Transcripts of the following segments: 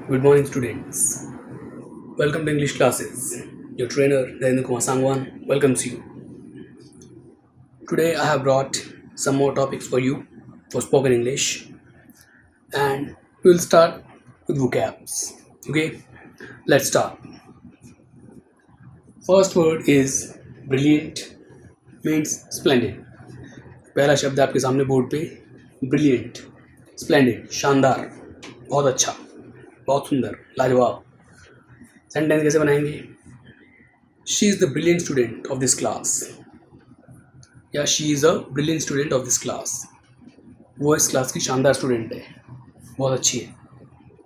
Good morning, students. Welcome to English classes. Your trainer, Narendra Kumar Sangwan, welcomes you. Today, I have brought some more topics for you for spoken English, and we will start with vocabs. Okay, let's start. First word is brilliant, means splendid. पहला शब्द आपके सामने board पे brilliant, splendid, शानदार, बहुत अच्छा, बहुत सुंदर, लाजवाब. सेंटेंस कैसे बनाएंगे? She is the brilliant student of this class, या she is a brilliant student of this class. वो इस क्लास की शानदार स्टूडेंट है, बहुत अच्छी है.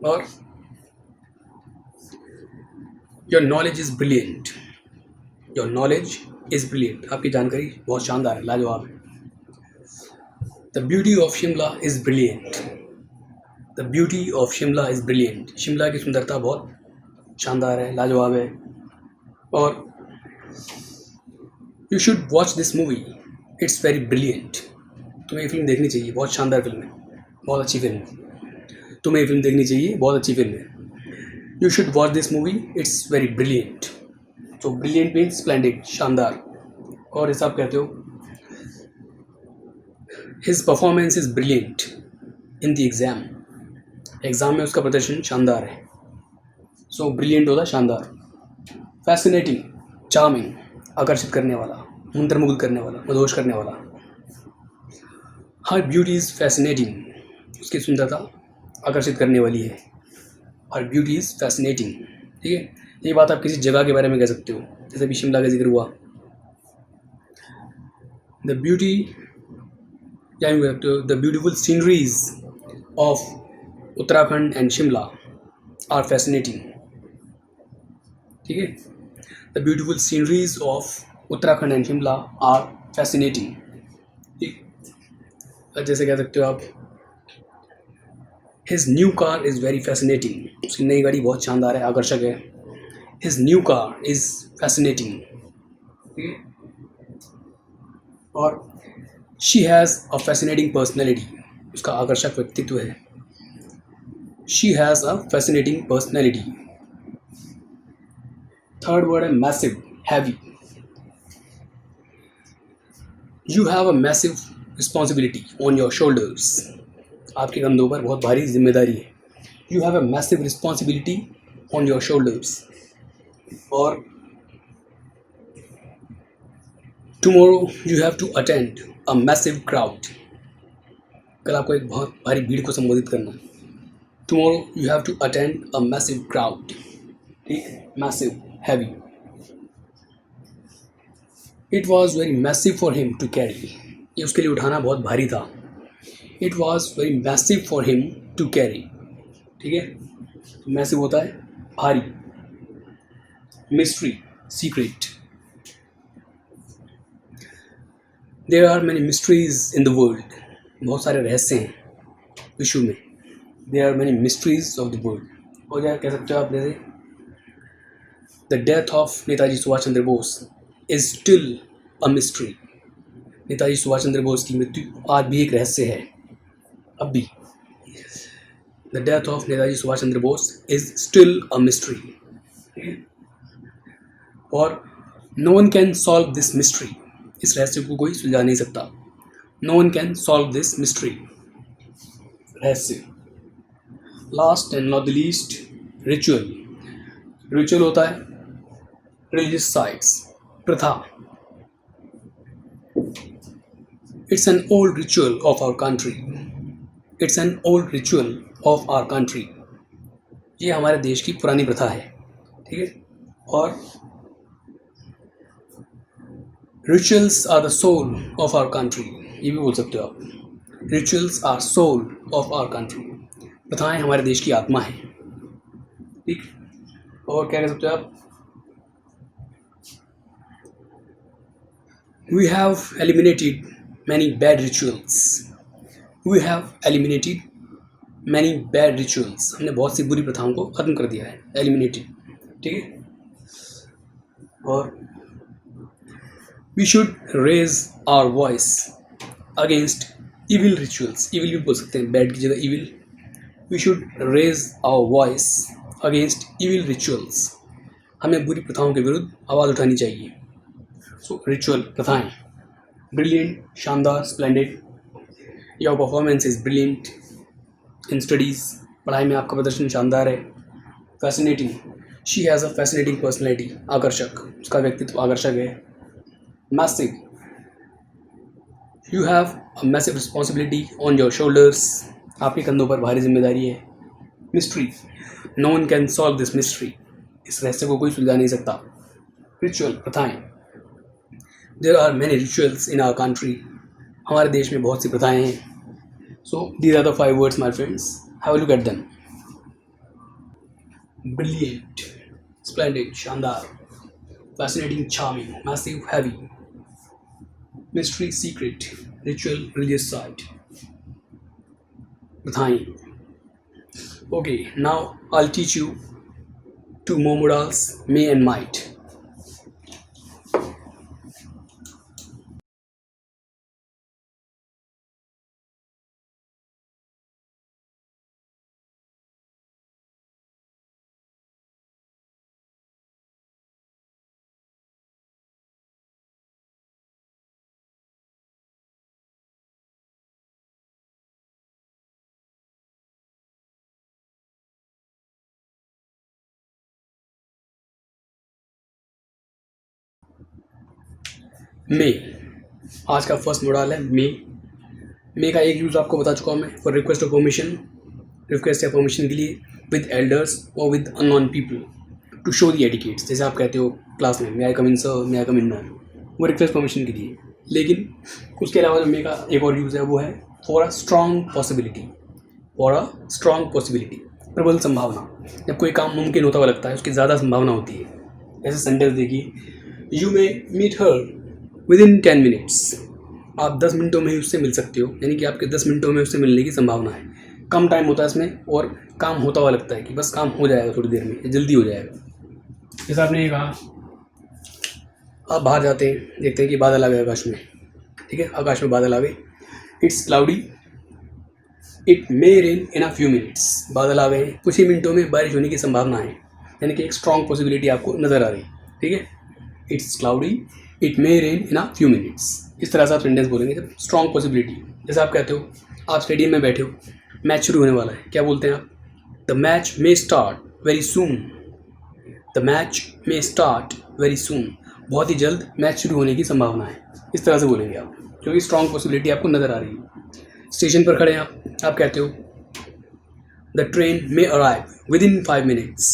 और your knowledge is brilliant, your knowledge is brilliant, आपकी जानकारी बहुत शानदार है, लाजवाब है. The beauty of Shimla is brilliant, the beauty of Shimla is brilliant, Shimla की सुंदरता बहुत शानदार है, लाजवाब है. और you should watch this movie, it's very brilliant, तुम्हें ये फिल्म देखनी चाहिए, बहुत शानदार फिल्म है, बहुत अच्छी फिल्म है, तुम्हें ये फिल्म देखनी चाहिए, बहुत अच्छी फिल्म है. You should watch this movie, it's very brilliant. तो ब्रिलियंट मीन्स स्प्लेंडिड, शानदार. और इसे आप कहते हो his performance is brilliant in the exam, exam में उसका प्रदर्शन शानदार है. सो ब्रिलियंट होता है शानदार. फैसिनेटिंग, चार्मिंग, आकर्षित करने वाला, मंत्रमुग्ध करने वाला, मदहोश करने वाला. हर ब्यूटी इज़ फैसिनेटिंग, उसकी सुंदरता आकर्षित करने वाली है. हर ब्यूटी इज़ फैसिनेटिंग. ठीक है, ये बात आप किसी जगह के बारे में कह सकते हो, जैसे अभी शिमला का जिक्र हुआ. द ब्यूटी, या यूँ कह सकते हो the beautiful sceneries of Uttarakhand and Shimla are fascinating. ठीक है, the beautiful sceneries of Uttarakhand and Shimla are fascinating. ठीक, जैसे कह सकते हो आप his new car is very fascinating, उसकी नई गाड़ी बहुत शानदार है, आकर्षक है. His new car is fascinating. ठीक है, और she has a fascinating personality, उसका आकर्षक व्यक्तित्व है. She has a fascinating personality. Third word है massive, heavy. You have a massive responsibility on your shoulders, आपके कंधों पर बहुत भारी जिम्मेदारी है. You have a massive responsibility on your shoulders. और tomorrow you have to attend a massive crowd, कल आपको एक बहुत भारी भीड़ को संबोधित करना है. Tomorrow you have to attend a massive crowd. ठीक, massive, heavy. It was very massive for him to carry, ये उसके लिए उठाना बहुत भारी था. It was very massive for him to carry. ठीक है, मैसिव होता है भारी. Mystery, secret. There are many mysteries in the world, बहुत सारे रहस्य हैं विश्व में. There are many mysteries of the world. और क्या कह सकते हो आप, जैसे the death of Netaji Subhash Chandra Bose is still a mystery, Netaji Subhash Chandra Bose की मृत्यु आज भी एक रहस्य है, अब भी. The death of Netaji Subhash Chandra Bose is still a mystery. और no one can solve this mystery, इस रहस्य को कोई सुलझा नहीं सकता. No one can solve this mystery, रहस्य. Last and not the least, ritual. Ritual होता है रिलीजियस साइट्स, प्रथा. It's an old ritual of our country, it's an old ritual of our country, ये हमारे देश की पुरानी प्रथा है. ठीक है, और rituals are the soul of our country, ये भी बोल सकते हो आप. Rituals are soul of our country, प्रथाएं हमारे देश की आत्मा है. ठीक, और क्या कह सकते हो आप, we have eliminated many bad rituals, we have eliminated many bad rituals, हमने बहुत सी बुरी प्रथाओं को खत्म कर दिया है, एलिमिनेटेड. ठीक है, और we should raise our voice against evil rituals, evil भी बोल सकते हैं, बैड की जगह evil. We should raise our voice against evil rituals, हमें बुरी प्रथाओं के विरुद्ध आवाज़ उठानी चाहिए। सो रिचुअल, प्रथाएं। ब्रिलियंट, शानदार, splendid, your performance is brilliant in studies, पढ़ाई में आपका प्रदर्शन शानदार है। Fascinating, she has a fascinating personality, आकर्षक, उसका व्यक्तित्व आकर्षक है। Massive, you have a massive responsibility on your shoulders, आपके कंधों पर भारी जिम्मेदारी है। Mystery, no one can solve this mystery, इस रहस्य को कोई सुलझा नहीं सकता। रिचुअल, प्रथाएं। There are many rituals in our country, हमारे देश में बहुत सी प्रथाएं हैं। So these are the 5 words my friends, have a look at them. Brilliant, splendid, शानदार। Fascinating, charming, massive, heavy. Mystery, secret. Ritual, religious site. प्रथाएं। Okay, now I will teach you 2 more modals, may and might. मे, आज का first model है मे। मे का एक use आपको बता चुका हूँ मैं, for request of permission, request या परमिशन के लिए, विद एल्डर्स और with unknown people, to show the etiquettes. जैसे आप कहते हो क्लास में, may I come in sir, may I come in ma'am, वो रिक्वेस्ट परमिशन के लिए। लेकिन उसके अलावा जो मे का एक और यूज़ है वो है for a strong possibility, for a strong possibility, प्रबल संभावना। जब कोई काम मुमकिन होता हुआ लगता है, उसकी ज़्यादा संभावना होती है। जैसे सेंटेंस देखिए, you may meet her within 10 minutes, आप 10 मिनटों में ही उससे मिल सकते हो, यानी कि आपके 10 मिनटों में उससे मिलने की संभावना है। कम टाइम होता है इसमें और काम होता हुआ लगता है कि बस काम हो जाएगा थोड़ी देर में, जल्दी हो जाएगा। जैसा आपने ये कहा, आप बाहर जाते हैं, देखते हैं कि बादल आ गए आकाश में, ठीक है, आकाश में बादल आ गए। It's cloudy, it may rain in a few minutes, बादल आ गए, कुछ ही मिनटों में बारिश होने की संभावना है, यानी कि एक स्ट्रॉन्ग पॉसिबिलिटी आपको नज़र आ रही है, ठीक है। It's cloudy, it may rain in a few minutes, इस तरह से आप सेंटेंस बोलेंगे जब स्ट्रॉन्ग पॉसिबिलिटी। जैसे आप कहते हो, आप स्टेडियम में बैठे हो, मैच शुरू होने वाला है, क्या बोलते हैं आप? The match may start very soon, the match may start very soon, बहुत ही जल्द मैच शुरू होने की संभावना है, इस तरह से बोलेंगे आप, क्योंकि स्ट्रॉन्ग पॉसिबिलिटी आपको नज़र आ रही है। स्टेशन पर खड़े हैं आप कहते हो the train may arrive within 5 minutes,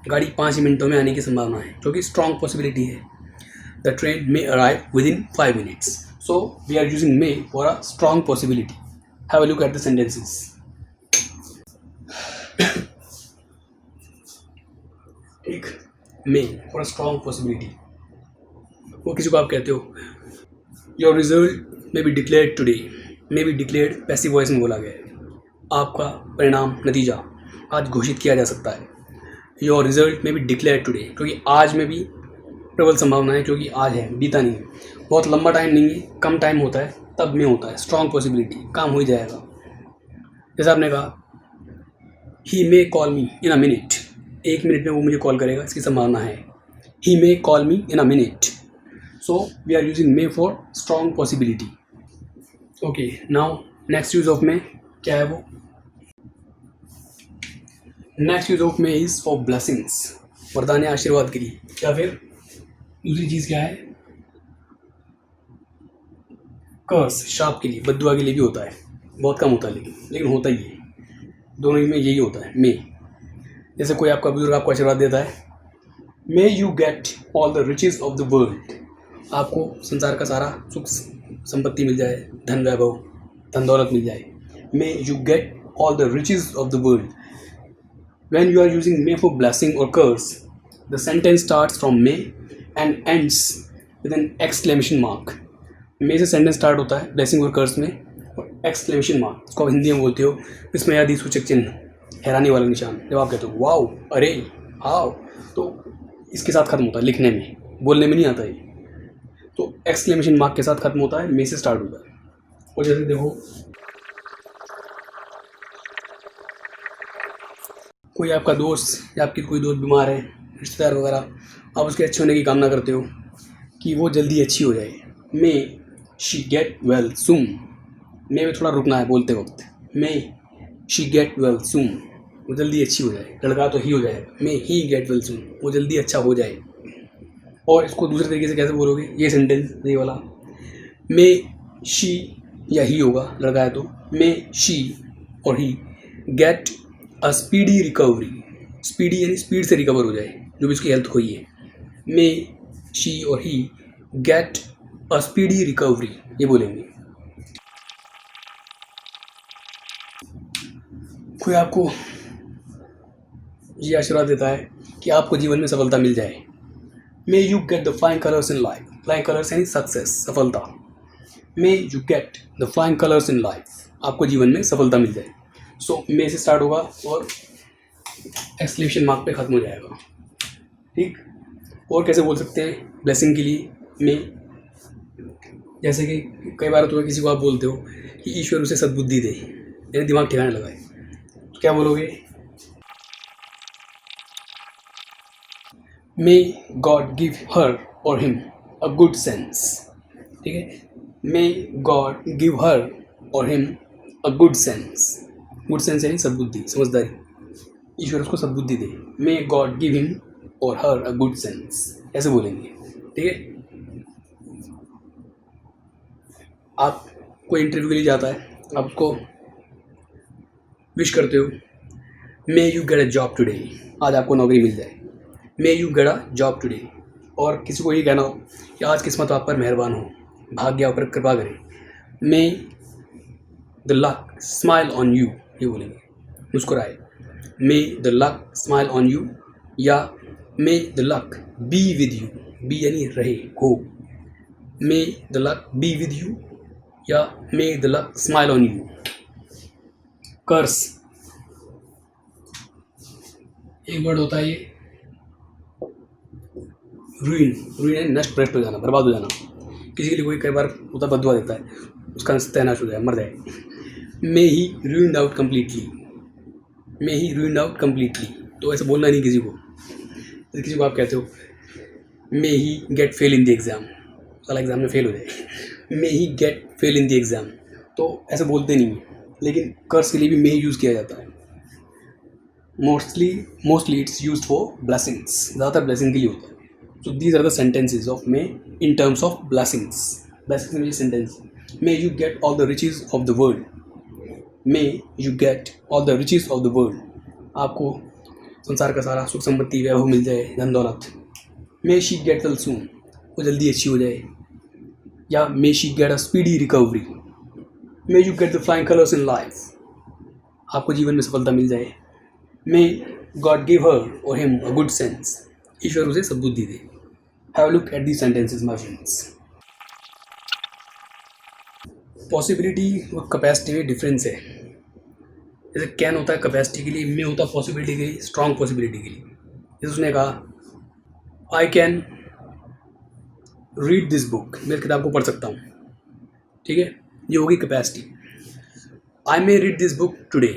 गाड़ी 5 ही मिनटों में आने की संभावना है, क्योंकि स्ट्रॉन्ग पॉसिबिलिटी है। The train may arrive within 5 minutes, so we are using may for a strong possibility. Have a look at the sentences. एक may for a strong possibility, वो किसी को आप कहते हो your result may be declared today, may be declared passive voice में बोला गया है, आपका परिणाम, नतीजा आज घोषित किया जा सकता है। योर रिजल्ट में बी डिक्लेयर टुडे, क्योंकि आज में भी प्रबल संभावना है, क्योंकि आज है, बीता नहीं है, बहुत लंबा टाइम नहीं है, कम टाइम होता है, तब में होता है स्ट्रॉन्ग पॉसिबिलिटी, काम हो ही जाएगा। जैसे आपने कहा he may call me in a minute, 1 minute में वो मुझे कॉल करेगा, इसकी संभावना है। He may call me in a minute, so we are using may for strong possibility. Okay, now next use of may क्या है वो? Next use of may is for blessings, वरदान या आशीर्वाद के लिए। या फिर दूसरी चीज़ क्या है? कर्स, शाप के लिए, बद्दुआ के लिए भी होता है, बहुत कम होता है लेकिन होता ही है, दोनों ही में यही होता है मे। जैसे कोई आपका बुजुर्ग आपको आशीर्वाद देता है, may you get all the riches of the world, आपको संसार का सारा सुख संपत्ति मिल जाए, धन वैभव, धन दौलत मिल जाए। May you get all the riches of the world. When you are using may for blessing or curse, the sentence starts from may and ends with an exclamation mark. may से सेंटेंस स्टार्ट होता है blessing और कर्स में, और exclamation mark, इसको हिंदी में बोलते हो विस्मयादि सूचक चिन्ह, हैरानी वाला निशान। जब आप कहते हो वाओ, अरे, हाउ, तो इसके साथ खत्म होता है, लिखने में, बोलने में नहीं आता है, तो एक्सक्लेमेशन मार्क के साथ खत्म होता है, मे से स्टार्ट होता है। और जैसे देखो कोई आपका दोस्त या आपकी कोई दोस्त बीमार है, रिश्तेदार वगैरह, आप उसके अच्छे होने की कामना करते हो कि वो जल्दी अच्छी हो जाए। मे शी गेट वेल सून। मे में थोड़ा रुकना है बोलते वक्त। मे शी गेट वेल सून, वो जल्दी अच्छी हो जाए। लड़का तो ही हो जाएगा। मे ही गेट वेल सून, वो जल्दी अच्छा हो जाए। और इसको दूसरे तरीके से कैसे बोलोगे ये सेंटेंस, ये वाला, मे शी या ही होगा, लड़का है तो मे शी और he get a speedy recovery. Speedy यानी स्पीड से रिकवर हो जाए जो भी उसकी हेल्थ खोई है। मे शी और he get a speedy recovery, ये बोलेंगे। कोई आपको ये आशीर्वाद देता है कि आपको जीवन में सफलता मिल जाए। May you get the flying colours in life. Flying colours यानी सक्सेस, सफलता। मे you get the flying colours in life, आपको जीवन में सफलता मिल जाए। सो मे से स्टार्ट होगा और एक्सक्लेमेशन मार्क पे ख़त्म हो जाएगा। ठीक। और कैसे बोल सकते हैं ब्लेसिंग के लिए मे, जैसे कि कई बार तो किसी को आप बोलते हो कि ईश्वर उसे सद्बुद्धि दे, यानी दिमाग ठिकाने लगाए, तो क्या बोलोगे? मे गॉड गिव हर और हिम अ गुड सेंस। ठीक है, मे गॉड गिव हर और him a good sense. Good sense यानी सद्बुद्धि, समझदारी। ईश्वर उसको सद्बुद्धि दे। मे गॉड गिव हिम और हर अ गुड सेंस, ऐसे बोलेंगे। ठीक है। आप कोई इंटरव्यू के लिए जाता है, आप उसको विश करते हो, मे you gate a job today, आज आपको नौकरी मिल जाए। May you gate a job today. और किसी को ये कहना हो कि आज किस्मत आप पर मेहरबान हो, भाग्य आप पर कृपा करे, may the luck smile on you, ये बोलेंगे, मुस्कुराए। May the luck smile on you या may the luck be with you. Be यानी रहे, हो। May the luck be with you या may the luck smile on you. Curse एक word होता है ये, रूइन। रूइन यानी नष्ट भ्रष्ट हो जाना, बर्बाद हो जाना। किसी के लिए कोई कई बार होता बदुआ देता है, उसका सत्यानाश हो जाए, मर जाए। मे ही रूइंड आउट कम्प्लीटली। मे ही रूइंड आउट कम्प्लीटली, तो ऐसे बोलना नहीं किसी को। जैसे किसी को आप कहते हो may he get fail in the exam, साला एग्ज़ाम में फेल हो जाए। May he get fail in the exam, तो ऐसे बोलते नहीं हैं, लेकिन कर्स के लिए भी मे ही यूज़ किया जाता है। Mostly it's used for blessings, ज़्यादातर ब्लेसिंग के लिए होता है। So these are the sentences of may in terms of blessings. Blessings में ये sentence, may you get all the riches of the world. May you get all the riches of the world. आपको संसार का सारा सुख संपत्ति वैभव मिल जाए, धन दौलत। May she get well soon, वो जल्दी अच्छी हो जाए। या may she get a speedy recovery. May you get the flying colors in life, आपको जीवन में सफलता मिल जाए। May God give her or him a good sense, ईश्वर उसे सद्बुद्धि दे। Have a look at these sentences, my friends. Possibility और capacity में difference है। जैसे कैन होता है कैपेसिटी के लिए, मे होता है पॉसिबिलिटी के लिए, स्ट्रॉन्ग पॉसिबिलिटी के लिए। जैसे उसने कहा I can read this book, मैं इस किताब को पढ़ सकता हूँ। ठीक है, ये होगी capacity. I may read this book today,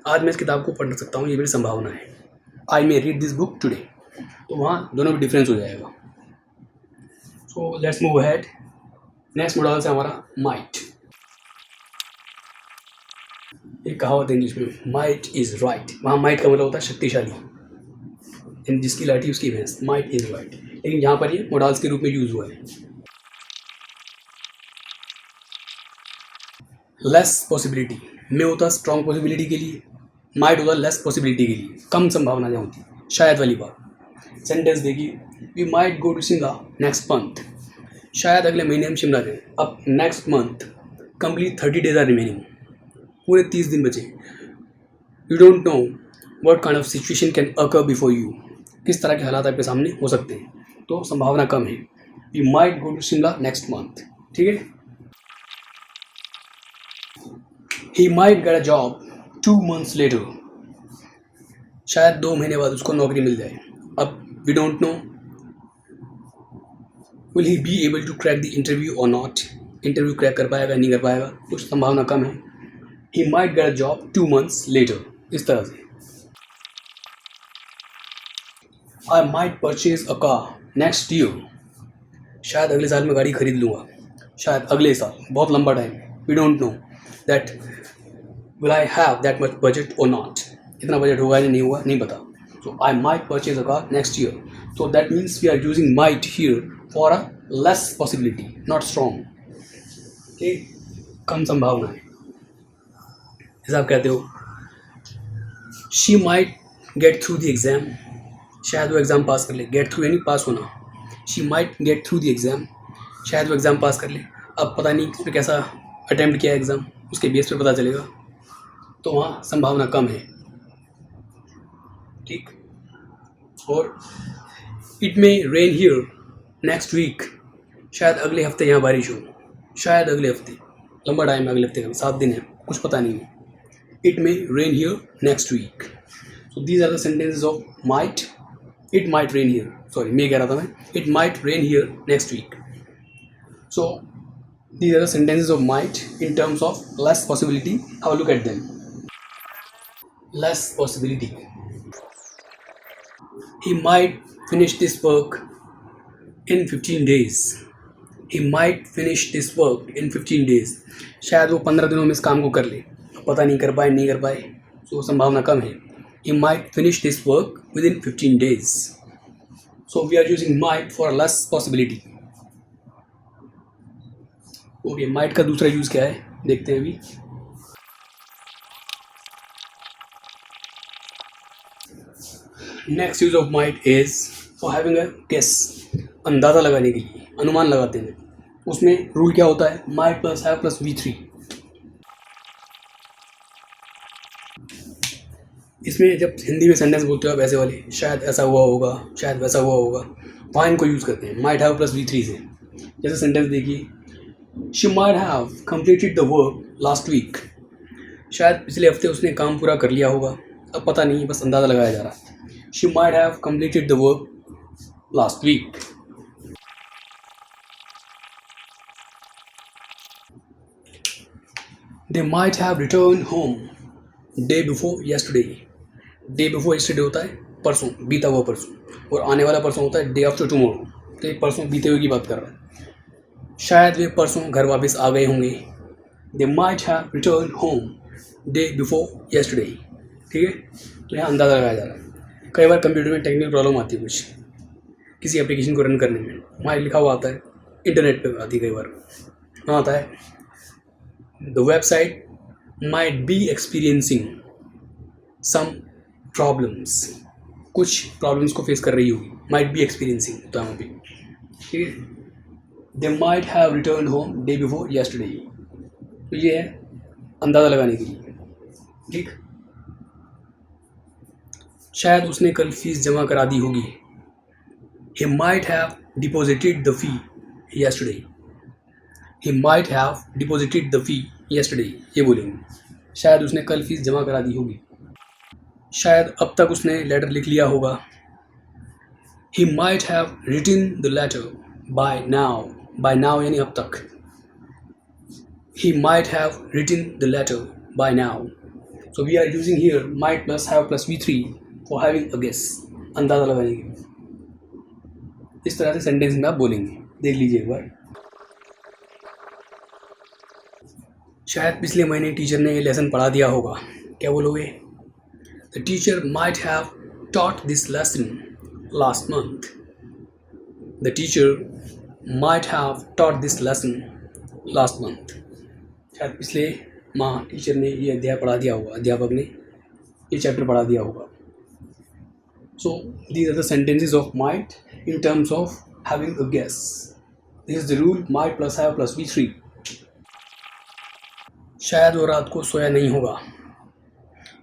आज मैं इस किताब को पढ़ सकता हूँ, ये मेरी संभावना है। I may read this book today, तो वहाँ दोनों में डिफरेंस हो जाएगा। So let's move ahead. Next model से हमारा माइट। एक कहावत है इंग्लिश में, माइट इज राइट। वहाँ माइट का मतलब होता है शक्तिशाली, यानी जिसकी लाठी उसकी भैंस, माइट इज राइट। लेकिन यहाँ पर ये मॉडल्स के रूप में यूज हुआ है। लेस पॉसिबिलिटी में होता है स्ट्रॉन्ग पॉसिबिलिटी के लिए, माइट होता है लेस पॉसिबिलिटी के लिए, कम संभावना जहाँ होती है, शायद वाली बात। सेंटेंस देखिए, we might go to Shimla next month, शायद अगले महीने हम शिमला जाएं। अब next month complete 30 days are remaining, पूरे 30 दिन बचे। You don't know what kind of situation can occur before you, किस तरह के हालात आपके सामने हो सकते हैं, तो संभावना कम है। We might go to Shimla next month. ठीक है। He might get a job 2 months later, शायद 2 महीने बाद उसको नौकरी मिल जाए। अब we don't know will he be able to crack the interview और नॉट, इंटरव्यू क्रैक कर पाएगा नहीं कर पाएगा, कुछ संभावना कम है। He might get a job 2 months later, इस तरह से। I might purchase a car next year, शायद अगले साल में गाड़ी खरीद लूँगा, शायद अगले साल, बहुत लंबा time, we don't know that will I have that much budget और नॉट, इतना बजट होगा या नहीं होगा नहीं पता. So I might purchase a car next year. So that means we are using might here for a less possibility, not strong. ठीक, कम संभावना है. जैसे आप कहते हो she might get through the exam, शायद वो एग्ज़ाम पास कर ले. गेट थ्रू यानी पास होना. She might get through the exam, शायद वो एग्ज़ाम पास कर ले. अब पता नहीं उसने कैसा अटैम्प्ट किया एग्ज़ाम, उसके बेस पे पता चलेगा, तो वहाँ संभावना कम है. ठीक. और it may rain here next week, शायद अगले हफ्ते यहाँ बारिश हो, शायद अगले हफ्ते, लंबा टाइम है, अगले हफ्ते का 7 दिन है, कुछ पता नहीं है. It may rain here next week. So these are the sentences of might. It might rain here, sorry मैं कह रहा था मैं, it might rain here next week. So these are the sentences of might in terms of less possibility. Have a look at them. Less possibility. He might finish this work in 15 days. He might finish this work in 15 days. शायद वो 15 दिनों में इस काम को कर ले, पता नहीं कर पाए नहीं कर पाए, तो संभावना कम है. He might finish this work within 15 days. So we are using might for less possibility. Okay, might का दूसरा यूज़ क्या है देखते हैं अभी. Next use of might is for having a guess, अंदाज़ा लगाने के लिए, अनुमान लगाते हैं. उसमें रूल क्या होता है, might plus have plus V3. इसमें जब हिंदी में सेंटेंस बोलते हो आप ऐसे वाले, शायद ऐसा हुआ होगा, शायद वैसा हुआ होगा, वहाँ इनको यूज़ करते हैं माइट हैव प्लस V3 से. जैसे सेंटेंस देखिए, she might have completed the work last week, शायद पिछले हफ्ते उसने काम पूरा कर लिया होगा, अब पता नहीं, बस अंदाज़ा लगाया जा रहा है. She might have completed the work last week. They might have return home day before yesterday. Day before yesterday होता है परसों, बीता हुआ परसों, और आने वाला परसों होता है डे आफ्टर टुमारो. तो ये परसों बीते हुए की बात कर रहा है. शायद वे परसों घर वापस आ गए होंगे. दे might have return home day before yesterday. ठीक है, तो यहाँ अंदाज़ा लगाया जा रहा है. कई बार कंप्यूटर में टेक्निकल प्रॉब्लम आती है कुछ, किसी एप्लीकेशन को रन करने में, वहाँ लिखा हुआ आता है, इंटरनेट पे आती है कई बार, वहाँ आता है the website might be experiencing some problems. कुछ प्रॉब्लम्स को फेस कर रही होगी, माइट बी एक्सपीरियंसिंग होता है वहाँ पे. ठीक है, दे might have return home day before yesterday. तो ये है अंदाज़ा लगाने के लिए. ठीक, शायद उसने कल फीस जमा करा दी होगी. ही might have deposited the fee yesterday. He might have deposited the fee yesterday, ये बोलेंगे. शायद उसने कल फीस जमा करा दी होगी. शायद अब तक उसने लेटर लिख लिया होगा. He might have written the letter by now. By now यानी अब तक. He might have written the letter by now. So we are using here might plus have plus V3 for having a guess. अंदाज़ा लगाने के लिए. इस तरह से सेंटेंस में आप बोलेंगे, देख लीजिए एक बार. शायद पिछले महीने टीचर ने ये लेसन पढ़ा दिया होगा. क्या बोलोगे? The teacher might have taught this lesson last month. The teacher might have taught this lesson last month. शायद पिछले माह टीचर ने ये अध्याय पढ़ा दिया होगा, अध्यापक ने ये चैप्टर पढ़ा दिया होगा. So these are the sentences of might in terms of having a guess. This is the rule might plus have plus V3. शायद वो रात को सोया नहीं होगा.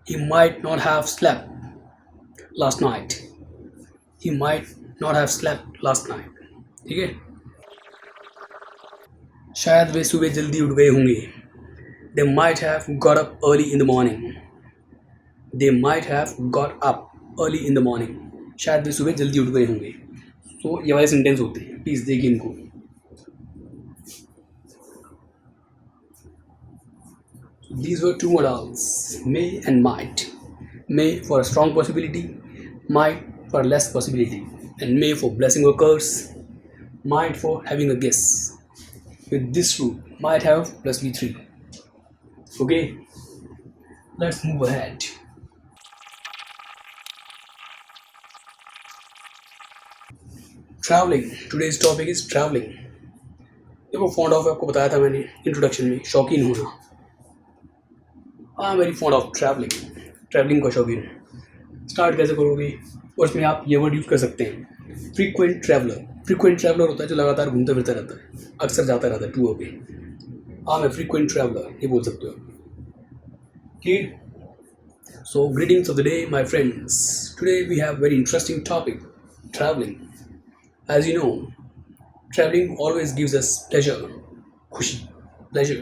He might not have slept last night. He might not have slept last night. ठीक है, शायद वे सुबह जल्दी उठ गए होंगे. They might have got up early in the morning. They might have got up early in the morning. शायद वे सुबह जल्दी उठ गए होंगे. तो ये वाले सेंटेंस होते हैं, प्लीज़ देखिए इनको. These were two modals, may and might. May for a strong possibility, might for less possibility, and may for blessing or curse, might for having a guess. With this rule, might have plus v3. Okay, let's move ahead. Travelling today's topic is travelling. देखो fond of आपको बताया था मैंने introduction में, शौकीन होना. I am very fond of travelling. Travelling का शौकीन. स्टार्ट कैसे करोगे? और इसमें आप ये वर्ड यूज़ कर सकते हैं, फ्रीक्वेंट ट्रैवलर. फ्रीक्वेंट ट्रैवलर होता है जो लगातार घूमता फिरता रहता है, अक्सर जाता रहता है टूर पे. I am a frequent traveller, ये बोल सकते हो. ठीक. So greetings of the day my friends. Today we have very interesting topic, travelling. As you know, traveling always gives us pleasure, khushi, pleasure.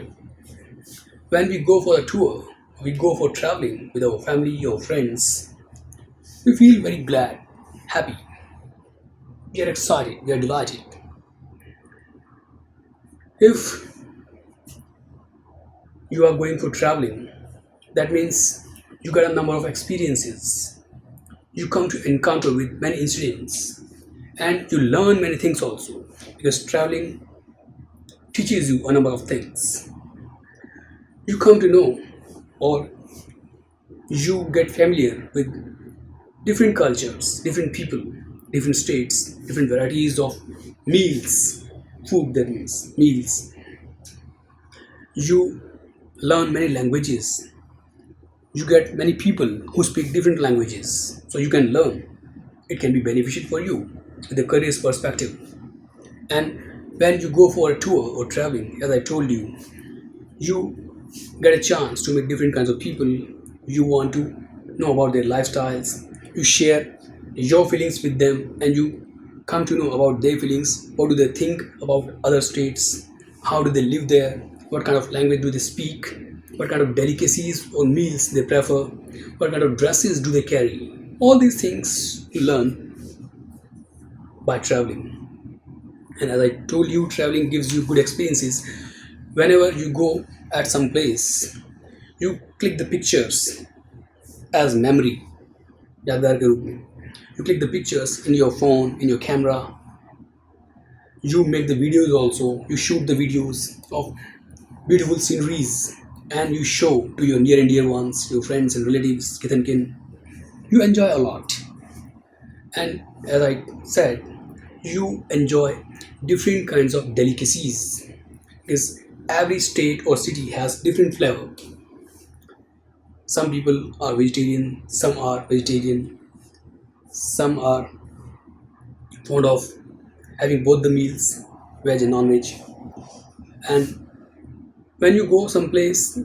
When we go for a tour, we go for traveling with our family or friends, we feel very glad, happy. We are excited, we are delighted. If you are going for traveling, that means you get a number of experiences. You come to encounter with many incidents. And you learn many things also, because traveling teaches you a number of things. You come to know, or you get familiar with different cultures, different people, different states, different varieties of meals, food, that means meals. You learn many languages. You get many people who speak different languages, so you can learn. It can be beneficial for you with a career's perspective. And when you go for a tour or traveling, as I told you, you get a chance to meet different kinds of people. You want to know about their lifestyles. You share your feelings with them, and you come to know about their feelings. What do they think about other states? How do they live there? What kind of language do they speak? What kind of delicacies or meals they prefer? What kind of dresses do they carry? All these things you learn by traveling. And as I told you, traveling gives you good experiences. Whenever you go at some place, you click the pictures as memory, यादगार के रूप में. You click the pictures in your phone, in your camera. You make the videos also. You shoot the videos of beautiful sceneries, and you show to your near and dear ones, your friends and relatives, kith and kin. You enjoy a lot. And as I said, you enjoy different kinds of delicacies, because every state or city has different flavor. Some people are vegetarian, some are vegetarian, some are fond of having both the meals, veg and non-veg. And when you go someplace,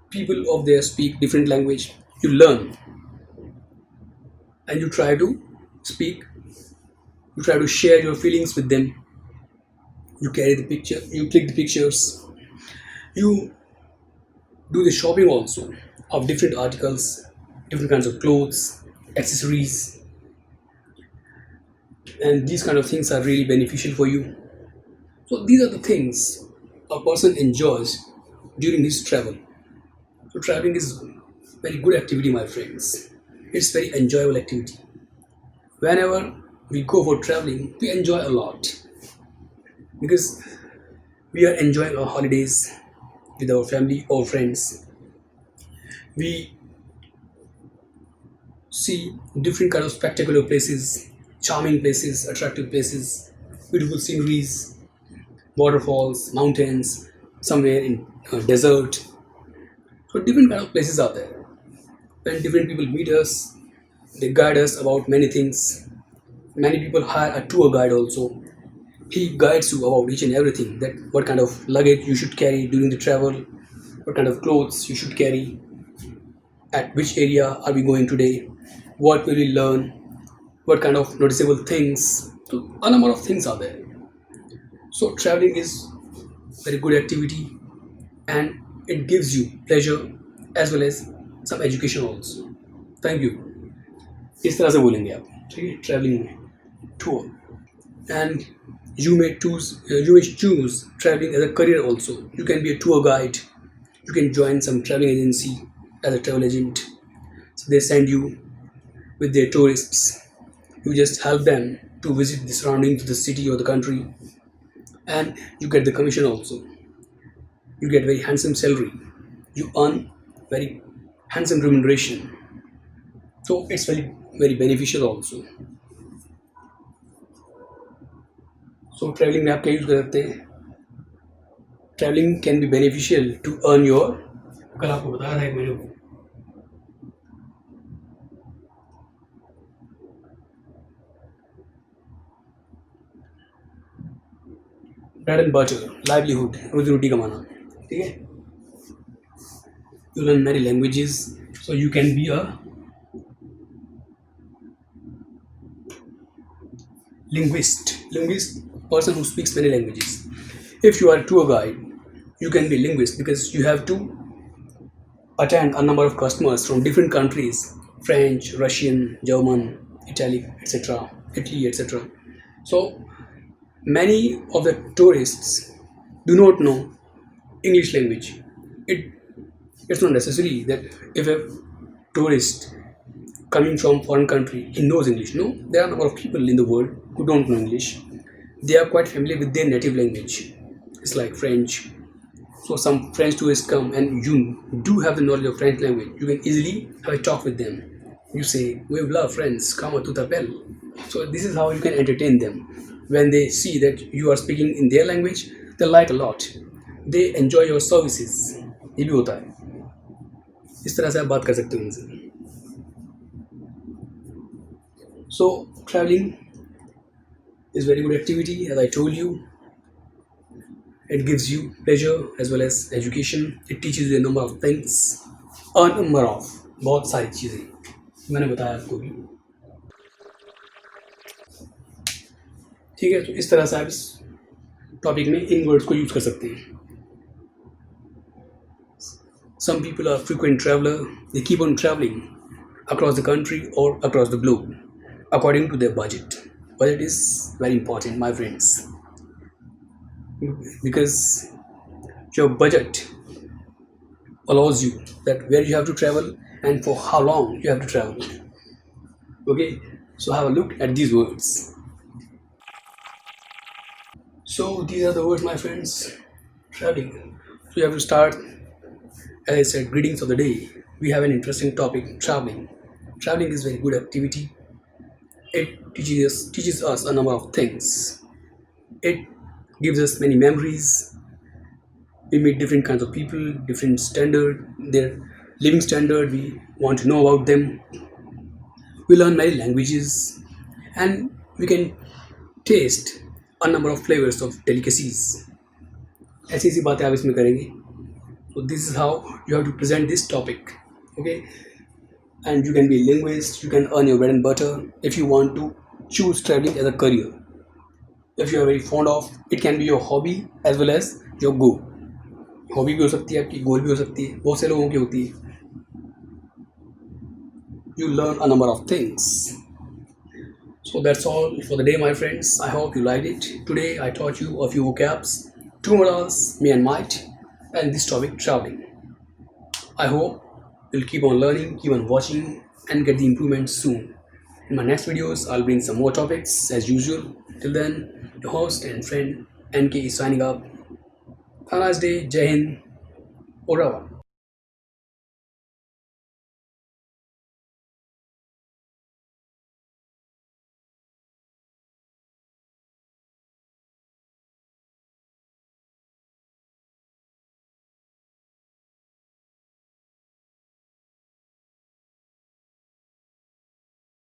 people of there speak different language. You learn, and you try to speak. You try to share your feelings with them. You carry the picture, you click the pictures. You do the shopping also of different articles, different kinds of clothes, accessories. And these kind of things are really beneficial for you. So these are the things a person enjoys during his travel. So traveling is very good activity, my friends. It's very enjoyable activity. Whenever we go for traveling, we enjoy a lot, because we are enjoying our holidays with our family or friends. We see different kind of spectacular places, charming places, attractive places, beautiful sceneries, waterfalls, mountains, somewhere in a desert. So different kind of places are there. When different people meet us, they guide us about many things. Many people hire a tour guide also. He guides you about each and everything, that what kind of luggage you should carry during the travel, what kind of clothes you should carry, at which area are we going today, what will we learn, what kind of noticeable things. So a number of things are there. So traveling is very good activity, and it gives you pleasure as well as some education also. Thank you. इस तरह से बोलेंगे आप, ठीक है, travelling में tour. And you may choose traveling as a career also. You can be a tour guide. You can join some traveling agency as a travel agent. So they send you with their tourists. You just help them to visit the surroundings of the city or the country, and you get the commission also. You get very handsome salary. You earn very handsome remuneration. So it's very beneficial also. So traveling में आप क्या use कर सकते हैं? Traveling can be beneficial to earn your, कल आपको बताया था एक मैंने, ब्रेड एंड बटर, लाइवलीहुड, रोजी रोटी कमाना, ठीक है. You learn many languages, so you can be a linguist. Linguist, person who speaks many languages. If you are a tour guide, you can be a linguist because you have to attend a number of customers from different countries: French, Russian, German, Italic, etc., Italy, etc. So many of the tourists do not know English language. It's not necessary that if a tourist coming from foreign country he knows English. No, there are a number of people in the world who don't know English. They are quite familiar with their native language. It's like French. So some French tourists come and you do have the knowledge of French language. You can easily have a talk with them. You say, "We love friends, come to the bell." So this is how you can entertain them. When they see that you are speaking in their language, they like a lot. They enjoy your services. ये भी होता है. इस तरह से आप बात कर सकते हो उनसे. So traveling is very good activity, as I told you. It gives you pleasure as well as education. It teaches you a number of things. A number of, बहुत सारी चीज़ें मैंने बताया आपको भी. ठीक है, तो इस तरह से आप इस टॉपिक में इन वर्ड्स को यूज़ कर सकते हैं. Some people are frequent traveler. They keep on traveling across the country or across the globe according to their budget. Budget is very important, my friends, because your budget allows you that where you have to travel and for how long you have to travel. Okay, so have a look at these words. So these are the words, my friends. Traveling. So you have to start. As I said, greetings of the day. We have an interesting topic: traveling. Traveling is very good activity. It teaches us a number of things. It gives us many memories. We meet different kinds of people, different standard, their living standard. We want to know about them. We learn many languages, and we can taste a number of flavors of delicacies. ऐसी ऐसी बातें आप इसमें करेंगे. So this is how you have to present this topic. Okay, and you can be a linguist. You can earn your bread and butter if you want to choose traveling as a career. If you are very fond of, it can be your hobby as well as your goal. Hobby भी हो सकती है आपकी, गोल भी हो सकती है, बहुत से लोगों की होती है. You learn a number of things. So that's all for the day, my friends. I hope you liked it. Today I taught you a few vocabs, 2 modals, may and might, and this topic, traveling. I hope you'll keep on learning, keep on watching, and get the improvements soon. In my next videos, I'll bring some more topics as usual. Till then, your host and friend NK is signing up. Have a nice day. Jai Hind. Orawa.